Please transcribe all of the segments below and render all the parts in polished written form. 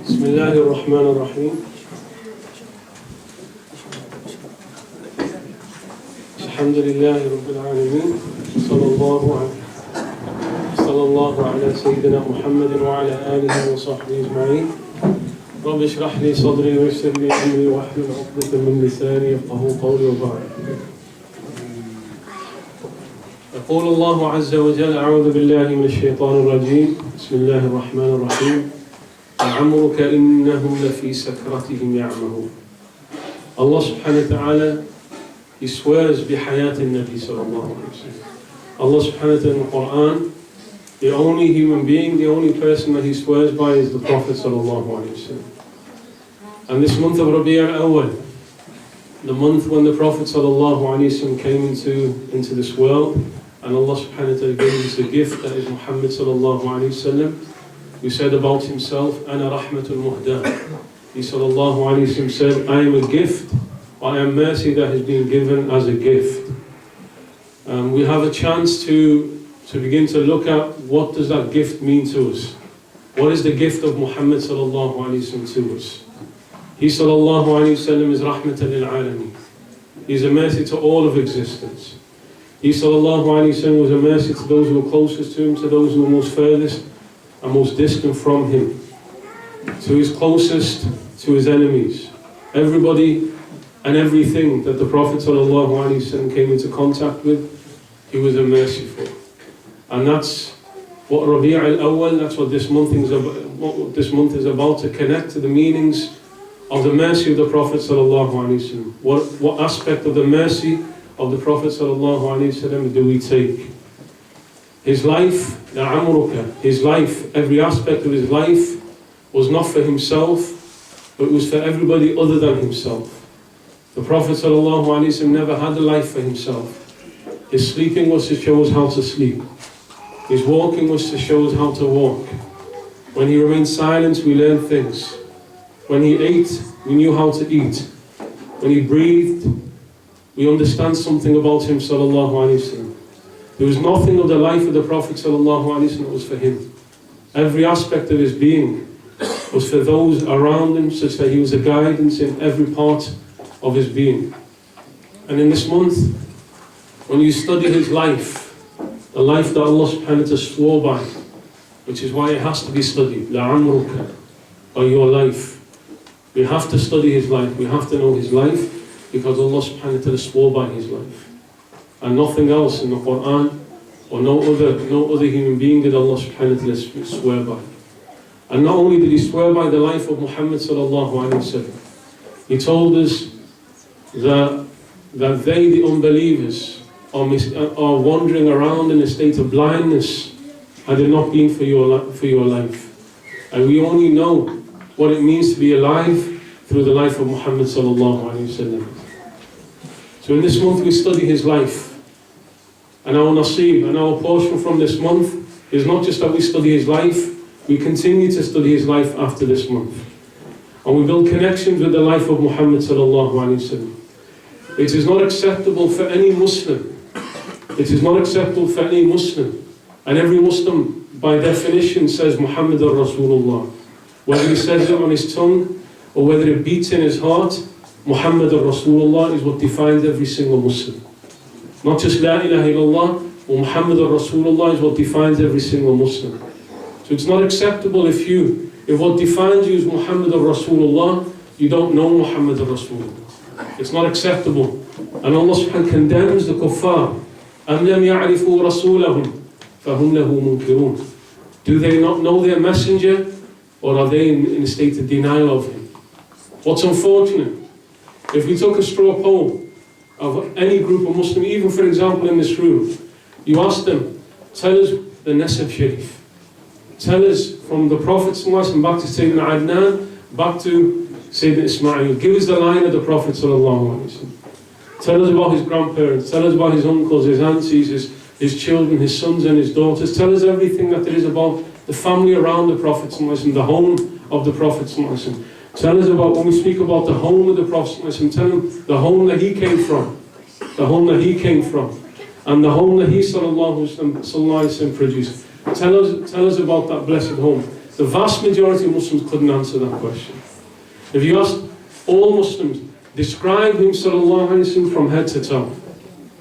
بسم الله الرحمن الرحيم. الحمد لله رب العالمين. صلى الله على سيدنا محمد وعلى آله وصحبه أجمعين. رب اشرح لي صدري ويسر لي أمري واحلل عقدة من لساني يفقهوا قولي وبعد. يقول الله عز وجل: أعوذ بالله من الشيطان الرجيم. بسم الله الرحمن الرحيم. لعمرك إنهم لفي سكرتهم يعمهون. Allah subhanahu wa ta'ala, He swears بحياة النبي صلى الله عليه وسلم. Allah subhanahu wa ta'ala in the Quran, the only human being, the only person that He swears by is the Prophet sallallahu alaihi wasallam. And this month of Rabi' al-Awwal, the month when the Prophet sallallahu alaihi wasallam came into this world, and Allah subhanahu wa ta'ala gave us the gift that is Muhammed sallallahu alaihi wasallam, who said about himself, Ana rahmatul muhda. He sallallahu alaihi wasallam said, I am a gift, I am mercy that has been given as a gift. We have a chance to begin to look at what does that gift mean to us. What is the gift of Muhammad sallallahu alaihi wasallam to us? He sallallahu alaihi wasallam is rahmatan lil alamin. He's a mercy to all of existence. He sallallahu alaihi wasallam was a mercy to those who were closest to him, to those who were most furthest and most distant from him, to his closest, to his enemies. Everybody and everything that the Prophet sallallahu alaihi wasallam came into contact with, he was a mercy for. And that's what Rabi' al-Awwal, that's what this month is about, to connect to the meanings of the mercy of the Prophet sallallahu alaihi wasallam. What aspect of the mercy of the Prophet sallallahu alaihi wasallam do we take? His life, his life, every aspect of his life was not for himself, but it was for everybody other than himself. The Prophet sallallahu alaihi wasallam never had a life for himself. His sleeping was to show us how to sleep. His walking was to show us how to walk. When he remained silent, we learned things. When he ate, we knew how to eat. When he breathed, we understand something about him sallallahu alaihi wasallam. There was nothing of the life of the Prophet sallallahu alaihi wasallam that was for him. Every aspect of his being was for those around him, such that he was a guidance in every part of his being. And in this month, when you study his life, the life that Allah subhanahu wa ta'ala swore by, which is why it has to be studied, la'amruka, by your life. We have to study his life, we have to know his life, because Allah subhanahu wa ta'ala swore by his life. And nothing else in the Quran, or no other human being did Allah subhanahu wa ta'ala swear by. And not only did he swear by the life of Muhammad sallallahu alaihi wasallam, he told us that they, the unbelievers, are wandering around in a state of blindness had it not been for your life. And we only know what it means to be alive through the life of Muhammad sallallahu alaihi wasallam. So in this month we study his life. And our nasib and our portion from this month is not just that we study his life, we continue to study his life after this month. And we build connections with the life of Muhammad sallallahu alaihi wasallam. It is not acceptable for any Muslim. It is not acceptable for any Muslim. And every Muslim by definition says Muhammad Rasulullah. Whether he says it on his tongue or whether it beats in his heart, Muhammad Rasulullah is what defines every single Muslim. Not just La ilaha illallah, but Muhammad Rasulullah is what defines every single Muslim. So it's not acceptable if what defines you is Muhammad Rasulullah, you don't know Muhammad Rasulullah. It's not acceptable. And Allah subhanahu wa ta'ala condemns the kuffar. أَمْ لَمْ يَعْرِفُوا رَسُولَهُمْ فَهُمْ لَهُ مُنْكِرُونَ. Do they not know their messenger, or are they in a state of denial of him? What's unfortunate, if we took a straw poll of any group of Muslims, even for example in this room, you ask them, tell us the Nasab Sharif. Tell us from the Prophet ﷺ back to Sayyidina Adnan, back to Sayyidina Ismail. Give us the line of the Prophet ﷺ. Tell us about his grandparents, tell us about his uncles, his aunties, his children, his sons and his daughters. Tell us everything that there is about the family around the Prophet ﷺ, the home of the Prophet ﷺ. Tell us about, when we speak about the home of the Prophet ﷺ, tell him the home that he came from. The home that he came from. And the home that he sallallahu alaihi wasallam produced. Tell us about that blessed home. The vast majority of Muslims couldn't answer that question. If you asked all Muslims, describe him sallallahu alaihi wasallam from head to toe.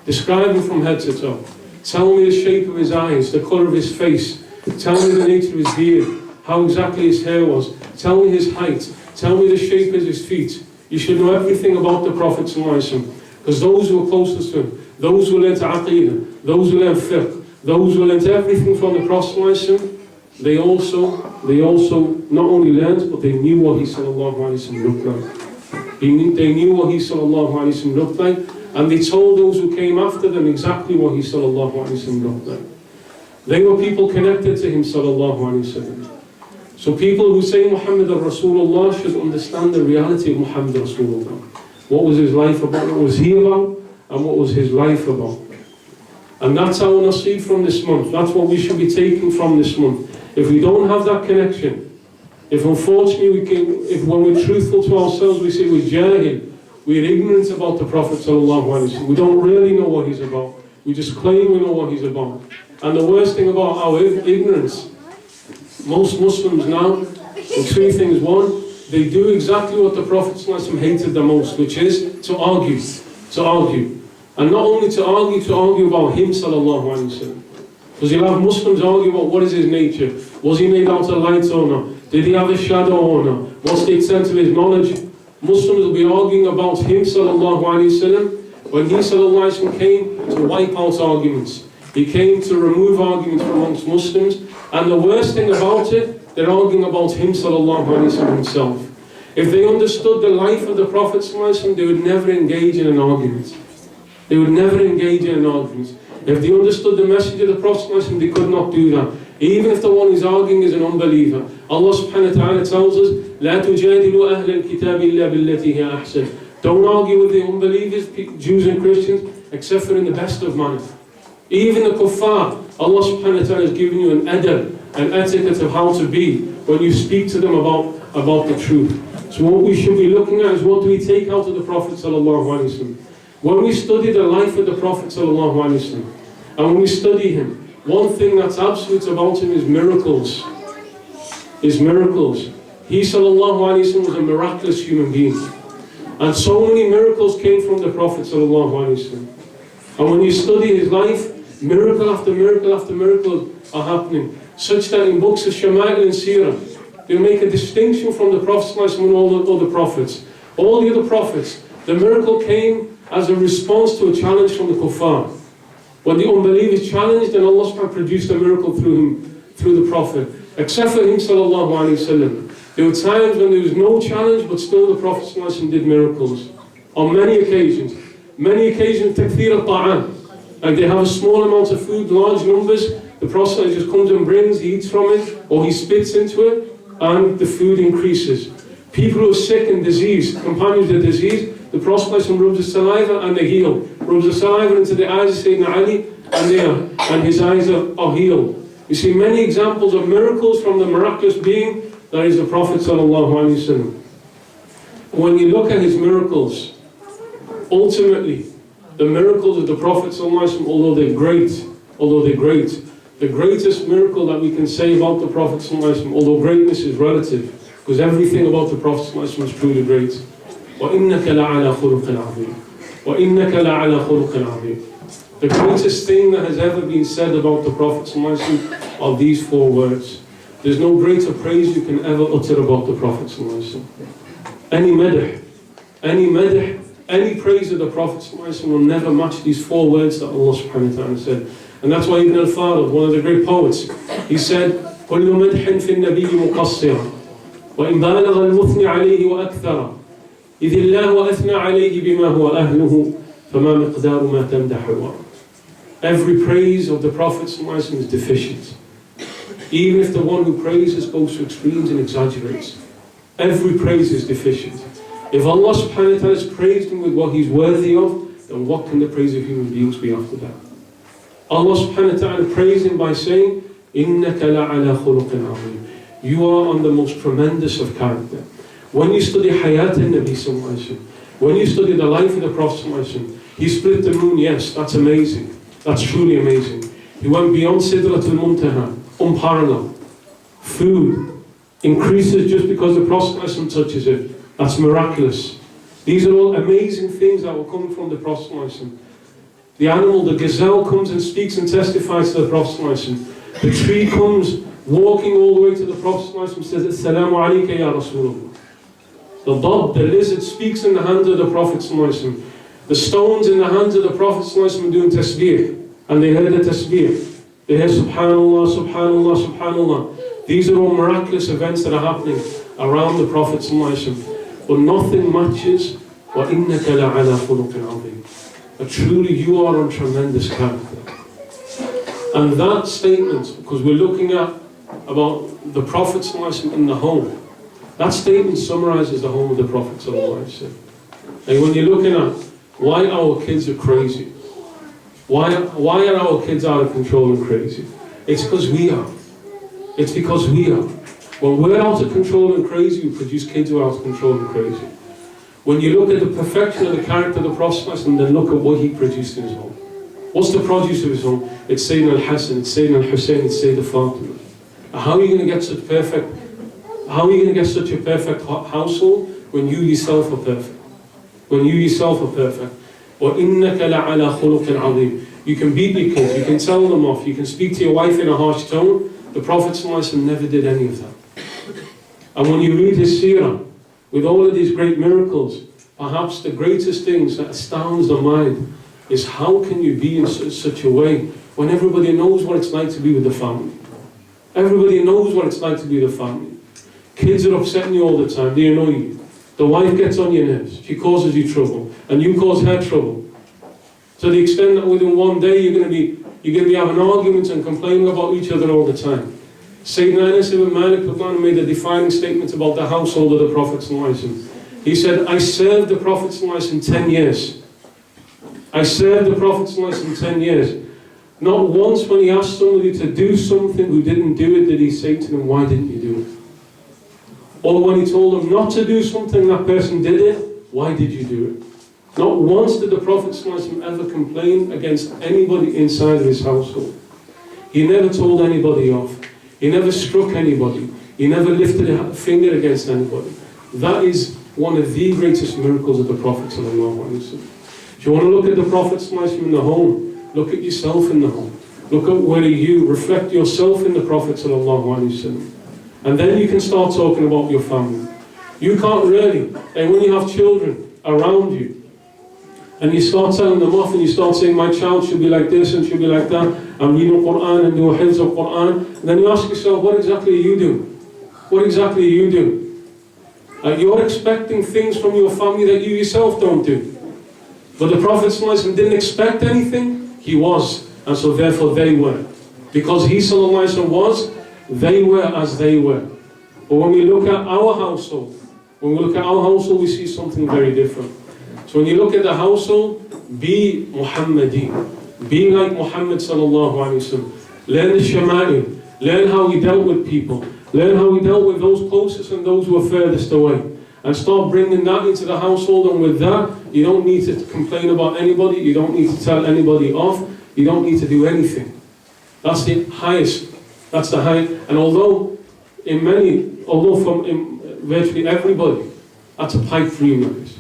Describe him from head to toe. Tell me the shape of his eyes, the colour of his face. Tell me the nature of his beard, how exactly his hair was. Tell me his height. Tell me the shape of his feet. You should know everything about the Prophet sallallahu alaihi wasallam, because those who are closest to him, those who learned aqeedah, those who learned fiqh, those who learned everything from the Prophet sallallahu alaihi wasallam, they also not only learned, but they knew what he sallallahu alaihi wasallam looked like. They knew what he sallallahu alaihi wasallam looked like, and they told those who came after them exactly what he sallallahu alaihi wasallam looked like. They were people connected to him sallallahu alaihi wasallam. So people who say Muhammad Rasulullah should understand the reality of Muhammad Rasulullah. What was his life about? What was he about? And what was his life about? And that's our nasib from this month. That's what we should be taking from this month. If we don't have that connection, if unfortunately if when we're truthful to ourselves we say we're jahil, we're ignorant about the Prophet sallallahu alaihi wasallam, we don't really know what he's about, we just claim we know what he's about. And the worst thing about our ignorance, most Muslims now, three things. One, they do exactly what the Prophet sallallahu alaihi wasallam hated the most, which is to argue. To argue. And not only to argue about him sallallahu alaihi wasallam. Because you'll have Muslims argue about what is his nature. Was he made out of light or not? Did he have a shadow or not? What's the extent of his knowledge? Muslims will be arguing about him sallallahu alaihi wasallam when he sallallahu alaihi wasallam came to wipe out arguments. He came to remove arguments from amongst Muslims. And the worst thing about it, they're arguing about him sallallahu alaihi wasallam himself. If they understood the life of the Prophet sallallahu alaihi wasallam, they would never engage in an argument. They would never engage in an argument. If they understood the message of the Prophet, they could not do that. Even if the one who's arguing is an unbeliever. Allah subhanahu wa ta'ala tells us, لا تجادلوا أهل الكتاب إلا بالتي هي أحسن. Don't argue with the unbelievers, Jews and Christians, except for in the best of manner. Even the kuffar, Allah subhanahu wa ta'ala has given you an adab, an etiquette of how to be when you speak to them about the truth. So what we should be looking at is what do we take out of the Prophet sallallahu alaihi wasallam. When we study the life of the Prophet sallallahu alaihi wasallam, and when we study him, one thing that's absolute about him is miracles. His miracles. He sallallahu alaihi wasallam was a miraculous human being. And so many miracles came from the Prophet sallallahu alaihi wasallam. And when you study his life, miracle after miracle after miracle are happening. Such that in books of Shama'il and Sirah, they make a distinction from the Prophet sallallahu alaihi wasallam and all the other prophets. All the other prophets, the miracle came as a response to a challenge from the kuffar. When the unbelievers challenged, then Allah subhanahu wa ta'ala produced a miracle through him, through the Prophet. Except for him sallallahu alaihi wasallam. There were times when there was no challenge, but still the Prophet sallallahu alaihi wasallam did miracles. On many occasions. Many occasions, takfir al-ta'am. Like they have a small amount of food, large numbers, the Prophet just comes and brings, he eats from it, or he spits into it, and the food increases. People who are sick and diseased, companions of disease, the Prophet rubs the saliva and they heal. Rubs the saliva into the eyes of Sayyidina Ali and his eyes are healed. You see many examples of miracles from the miraculous being that is the Prophet sallallahu alaihi wasallam. When you look at his miracles, ultimately, the miracles of the Prophet sallallahu alaihi wasallam, although they're great, the greatest miracle that we can say about the Prophet sallallahu alaihi wasallam, although greatness is relative, because everything about the Prophet sallallahu alaihi wasallam is truly great. وَإِنَّكَ لَعَلَى خُلُقٍ عَظِيمٍ وَإِنَّكَ لَعَلَى خُلُقٍ عَظِيمٍ. The greatest thing that has ever been said about the Prophet sallallahu alaihi wasallam are these four words. There's no greater praise you can ever utter about the Prophet sallallahu alaihi wasallam. Any madh, any praise of the Prophet sallallahu alaihi wasallam will never match these four words that Allah subhanahu wa ta'ala said. And that's why Ibn al-Farid, one of the great poets, he said, كُلُّ مَدْحٍ فِي النَّبِيِّ مُقَصِّرًا وَإِنْ بَالَغَ الْمُثْنِ عَلَيْهِ وَأَكْثَرًا إِذِ اللَّهُ أَثْنَى عَلَيْهِ بِمَا هُوَ أَهْلُهُ فَمَا مِقْدَارُ مَا تَمْدَحُ. Every praise of the Prophet sallallahu alaihi wasallam is deficient. Even if the one who praises goes to extremes and exaggerates. Every praise is deficient. If Allah subhanahu wa ta'ala has praised him with what he's worthy of, then what can the praise of human beings be after that? Allah subhanahu wa ta'ala praised him by saying, إِنَّكَ لَعَلَى خُلُقٍ عَظِيمٍ. You are on the most tremendous of character. When you study Hayat al-Nabi sallallahu alaihi wasallam, when you study the life of the Prophet sallallahu alaihi wasallam, he split the moon, yes, that's amazing. That's truly amazing. He went beyond Sidratul Muntaha, unparalleled. Food, increases just because the Prophet ﷺ touches it. That's miraculous. These are all amazing things that will come from the Prophet ﷺ. The animal, the gazelle, comes and speaks and testifies to the Prophet ﷺ. The tree comes walking all the way to the Prophet ﷺ and says, Assalamu alayka ya Rasulullah. The dog, the lizard, speaks in the hands of the Prophet ﷺ. The stones in the hands of the Prophet ﷺ doing tasbih, and they heard the tasbih. They heard subhanallah, subhanallah, subhanallah. These are all miraculous events that are happening around the Prophet ﷺ. But nothing matches وَإِنَّكَ لَعَلَى خُلُقٍ عَظِيمٍ. But truly you are on tremendous character. And that statement, because we're looking at about the Prophet ﷺ in the home, that statement summarizes the home of the Prophet ﷺ. And when you're looking at why our kids are crazy, why are our kids out of control and crazy? It's because we are. It's because we are. When we're out of control and crazy, we produce kids who are out of control and crazy. When you look at the perfection of the character of the Prophet and then look at what he produced in his home. What's the produce of his home? It's Sayyidina al-Hassan, it's Sayyidina al-Hussein, it's Sayyidina Fatima. How are you going to get such a perfect household when you yourself are perfect? When you yourself are perfect. وَإِنَّكَ لَعَلَى خُلُقٍ عَظِيمٍ. You can beat your kids, you can tell them off, you can speak to your wife in a harsh tone. The Prophet ﷺ never did any of that. And when you read his seerah, with all of these great miracles, perhaps the greatest things that astounds the mind is how can you be in such a way when everybody knows what it's like to be with the family. Everybody knows what it's like to be with the family. Kids are upsetting you all the time, they annoy you. The wife gets on your nerves, she causes you trouble, and you cause her trouble. To the extent that within one day you're going to be having arguments and complaining about each other all the time. Sayyidina Anas ibn Malik made a defining statement about the household of the Prophet ﷺ. He said, I served the Prophet ﷺ 10 years. I served the Prophet ﷺ 10 years. Not once when he asked somebody to do something who didn't do it did he say to them, why didn't you do it? Or when he told them not to do something, that person did it, why did you do it? Not once did the Prophet ﷺ ever complain against anybody inside of his household. He never told anybody off. He never struck anybody. He never lifted a finger against anybody. That is one of the greatest miracles of the Prophet ﷺ. If you want to look at the Prophet ﷺ in the home, look at yourself in the home. Look at where you reflect yourself in the Prophet ﷺ. And then you can start talking about your family. You can't really, and when you have children around you, and you start telling them off and you start saying, my child should be like this and should be like that, and read the Quran and do a hifz of Quran, and then you ask yourself, what exactly are you doing? What exactly are you doing? You're expecting things from your family that you yourself don't do. But the Prophet ﷺ didn't expect anything, he was, and so therefore they were. Because he ﷺ was, they were as they were. But when we look at our household, we see something very different. So when you look at the household, be Muhammadi. Be like Muhammad sallallahu alayhi wa sallam. Learn the shama'il. Learn how he dealt with people. Learn how he dealt with those closest and those who are furthest away. And start bringing that into the household, and with that, you don't need to complain about anybody, you don't need to tell anybody off, you don't need to do anything. That's the highest. That's the high. And although from virtually everybody, that's a pipe dream is.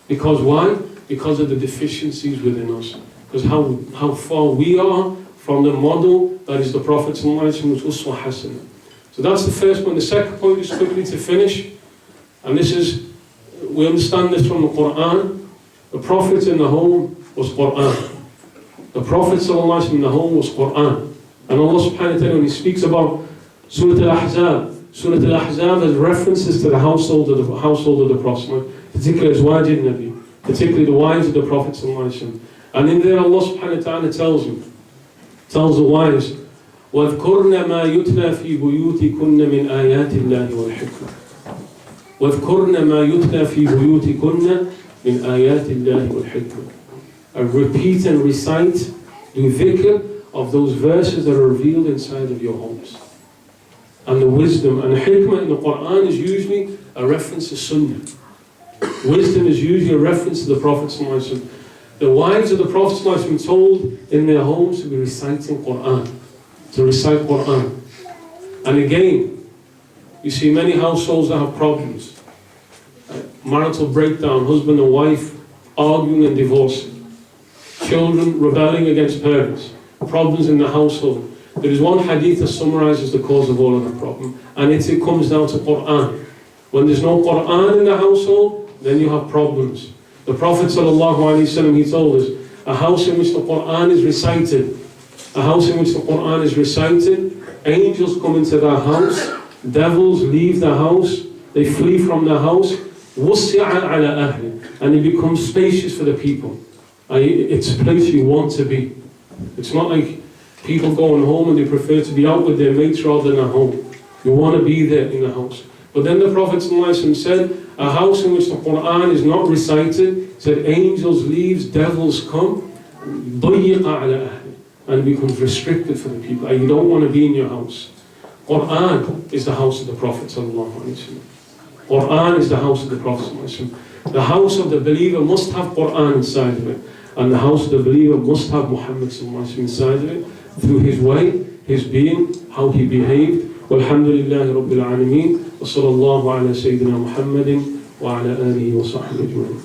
Because why? Because of the deficiencies within us. Because how far we are from the model that is the Prophet ﷺ, uswa hasana. So that's the first point. The second point is quickly to finish. And this is, we understand this from the Quran. The Prophet in the home was Quran. The Prophet ﷺ in the home was Quran. And Allah subhanahu wa ta'ala, when he speaks about Surah Al-Ahzab has references to the household of the Prophet, particularly Azwaj al-Nabi, particularly the wives of the Prophet ﷺ. And in there Allah subhanahu wa ta'ala tells the wives, وَاذْكُرْنَ مَا يُتْلَى فِي بُيُوتِكُنَّ مِنْ آيَاتِ اللَّهِ وَالْحِكْمَةِ وَاذْكُرْنَ مَا يُتْلَى فِي بُيُوتِكُنَّ مِنْ آيَاتِ اللَّهِ وَالْحِكْمَةِ. And repeat and recite, do dhikr of those verses that are revealed inside of your homes. And the wisdom and the hikmah in the Quran is usually a reference to Sunnah. Wisdom is usually a reference to the Prophet ﷺ. The wives of the Prophet ﷺ told in their homes to be reciting Quran, to recite Quran. And again, You see many households that have problems. Marital breakdown, husband and wife arguing and divorcing. Children rebelling against parents. Problems in the household. There is one hadith that summarizes the cause of all of that problem, and it comes down to Quran. When there's no Quran in the household, then you have problems. The Prophet ﷺ, he told us, a house in which the Quran is recited, angels come into that house, devils leave the house, they flee from the house, وُسِعَ عَلَى أَهْلِ, and it becomes spacious for the people. It's a place you want to be. It's not like people going home and they prefer to be out with their mates rather than at home. You want to be there in the house. But then the Prophet ﷺ said, a house in which the Quran is not recited, said angels leave, devils come, ضَيِّقَ عَلَى أَهْلِ, and it becomes restricted for the people. And you don't want to be in your house. Quran is the house of the Prophet ﷺ. Quran is the house of the Prophet ﷺ. The house of the believer must have Quran inside of it. And the house of the believer must have Muhammed ﷺ inside of it, through his way, his being, how he behaved. Walhamdulillahi Rabbil Alameen. Wa sallallahu ala Sayyidina Muhammadin wa ala alihi wa sahbihi ajma'in.